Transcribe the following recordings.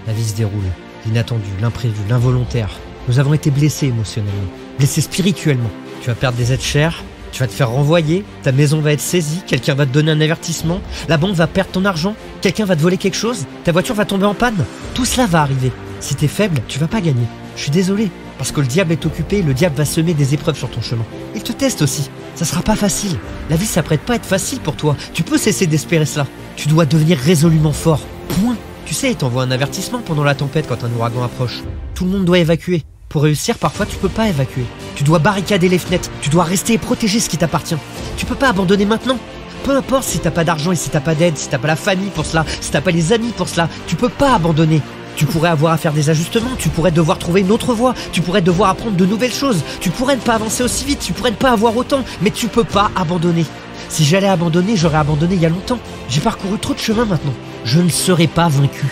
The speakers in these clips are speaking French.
La vie se déroule. L'inattendu, l'imprévu, l'involontaire. Nous avons été blessés émotionnellement, blessés spirituellement. Tu vas perdre des êtres chers, tu vas te faire renvoyer, ta maison va être saisie, quelqu'un va te donner un avertissement, la banque va perdre ton argent, quelqu'un va te voler quelque chose, ta voiture va tomber en panne. Tout cela va arriver. Si t'es faible, tu vas pas gagner. Je suis désolé, parce que le diable est occupé, le diable va semer des épreuves sur ton chemin. Il te teste aussi. Ça sera pas facile. La vie s'apprête pas à être facile pour toi. Tu peux cesser d'espérer cela. Tu dois devenir résolument fort. Point. Tu sais, il t'envoie un avertissement pendant la tempête quand un ouragan approche. Tout le monde doit évacuer. Pour réussir, parfois, tu peux pas évacuer. Tu dois barricader les fenêtres. Tu dois rester et protéger ce qui t'appartient. Tu peux pas abandonner maintenant. Peu importe si t'as pas d'argent et si t'as pas d'aide, si t'as pas la famille pour cela, si t'as pas les amis pour cela, tu peux pas abandonner. Tu pourrais avoir à faire des ajustements, tu pourrais devoir trouver une autre voie, tu pourrais devoir apprendre de nouvelles choses, tu pourrais ne pas avancer aussi vite, tu pourrais ne pas avoir autant, mais tu peux pas abandonner. Si j'allais abandonner, j'aurais abandonné il y a longtemps. J'ai parcouru trop de chemin maintenant. Je ne serai pas vaincu.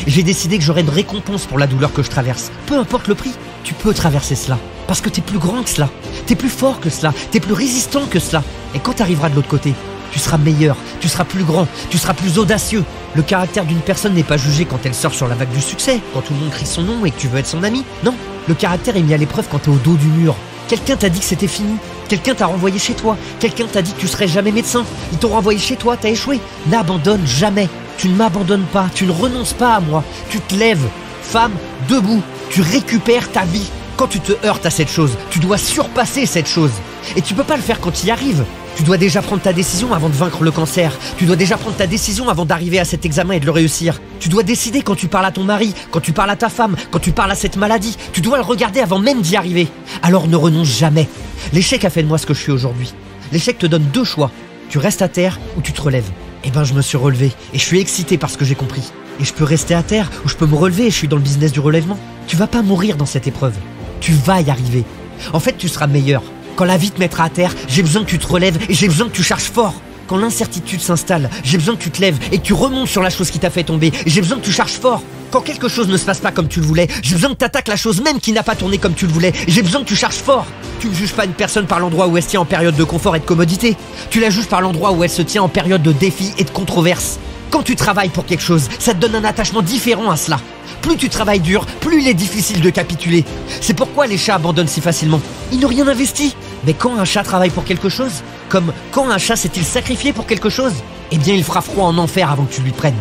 J'ai décidé que j'aurais une récompense pour la douleur que je traverse. Peu importe le prix, tu peux traverser cela. Parce que t'es plus grand que cela, t'es plus fort que cela, t'es plus résistant que cela. Et quand t'arriveras de l'autre côté, tu seras meilleur, tu seras plus grand, tu seras plus audacieux. Le caractère d'une personne n'est pas jugé quand elle sort sur la vague du succès, quand tout le monde crie son nom et que tu veux être son ami. Non, le caractère est mis à l'épreuve quand t'es au dos du mur. Quelqu'un t'a dit que c'était fini, quelqu'un t'a renvoyé chez toi, quelqu'un t'a dit que tu serais jamais médecin. Ils t'ont renvoyé chez toi, t'as échoué. N'abandonne jamais. Tu ne m'abandonnes pas, tu ne renonces pas à moi. Tu te lèves, femme, debout, tu récupères ta vie. Quand tu te heurtes à cette chose, tu dois surpasser cette chose. Et tu peux pas le faire quand tu y arrives. Tu dois déjà prendre ta décision avant de vaincre le cancer. Tu dois déjà prendre ta décision avant d'arriver à cet examen et de le réussir. Tu dois décider quand tu parles à ton mari, quand tu parles à ta femme, quand tu parles à cette maladie. Tu dois le regarder avant même d'y arriver. Alors ne renonce jamais. L'échec a fait de moi ce que je suis aujourd'hui. L'échec te donne deux choix. Tu restes à terre ou tu te relèves. Eh ben je me suis relevé et je suis excité par ce que j'ai compris. Et je peux rester à terre ou je peux me relever et je suis dans le business du relèvement. Tu vas pas mourir dans cette épreuve. Tu vas y arriver. En fait, tu seras meilleur. Quand la vie te mettra à terre, j'ai besoin que tu te relèves et j'ai besoin que tu charges fort. Quand l'incertitude s'installe, j'ai besoin que tu te lèves et que tu remontes sur la chose qui t'a fait tomber. Et j'ai besoin que tu charges fort. Quand quelque chose ne se passe pas comme tu le voulais, j'ai besoin que tu attaques la chose même qui n'a pas tourné comme tu le voulais. Et j'ai besoin que tu charges fort. Tu ne juges pas une personne par l'endroit où elle se tient en période de confort et de commodité. Tu la juges par l'endroit où elle se tient en période de défi et de controverse. Quand tu travailles pour quelque chose, ça te donne un attachement différent à cela. Plus tu travailles dur, plus il est difficile de capituler. C'est pourquoi les chats abandonnent si facilement. Ils n'ont rien investi. Mais quand un chat travaille pour quelque chose, comme quand un chat s'est-il sacrifié pour quelque chose, eh bien il fera froid en enfer avant que tu lui prennes.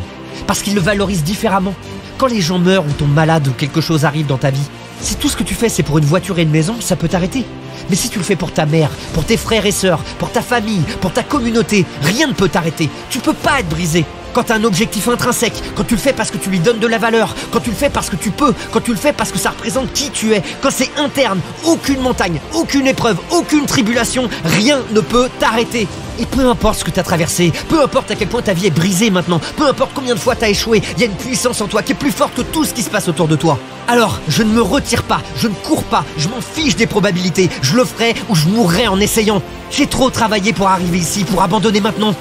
Parce qu'il le valorise différemment. Quand les gens meurent ou tombent malades ou quelque chose arrive dans ta vie, si tout ce que tu fais c'est pour une voiture et une maison, ça peut t'arrêter. Mais si tu le fais pour ta mère, pour tes frères et sœurs, pour ta famille, pour ta communauté, rien ne peut t'arrêter. Tu peux pas être brisé. Quand tu as un objectif intrinsèque, quand tu le fais parce que tu lui donnes de la valeur, quand tu le fais parce que tu peux, quand tu le fais parce que ça représente qui tu es, quand c'est interne, aucune montagne, aucune épreuve, aucune tribulation, rien ne peut t'arrêter. Et peu importe ce que tu as traversé, peu importe à quel point ta vie est brisée maintenant, peu importe combien de fois tu as échoué, il y a une puissance en toi qui est plus forte que tout ce qui se passe autour de toi. Alors, je ne me retire pas, je ne cours pas, je m'en fiche des probabilités, je le ferai ou je mourrai en essayant. J'ai trop travaillé pour arriver ici, pour abandonner maintenant.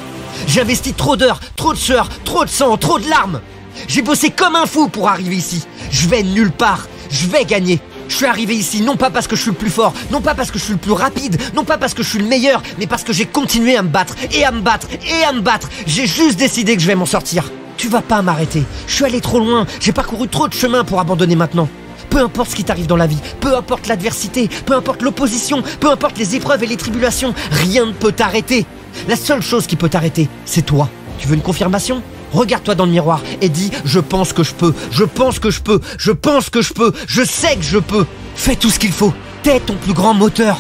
J'ai investi trop d'heures, trop de sueur, trop de sang, trop de larmes. J'ai bossé comme un fou pour arriver ici. Je vais nulle part, je vais gagner. Je suis arrivé ici non pas parce que je suis le plus fort, non pas parce que je suis le plus rapide, non pas parce que je suis le meilleur, mais parce que j'ai continué à me battre, et à me battre, et à me battre. J'ai juste décidé que je vais m'en sortir. Tu vas pas m'arrêter, je suis allé trop loin, j'ai parcouru trop de chemin pour abandonner maintenant. Peu importe ce qui t'arrive dans la vie, peu importe l'adversité, peu importe l'opposition, peu importe les épreuves et les tribulations, rien ne peut t'arrêter. La seule chose qui peut t'arrêter, c'est toi. Tu veux une confirmation ? Regarde-toi dans le miroir et dis « Je pense que je peux, je pense que je peux, je pense que je peux, je sais que je peux ». Fais tout ce qu'il faut, t'es ton plus grand moteur.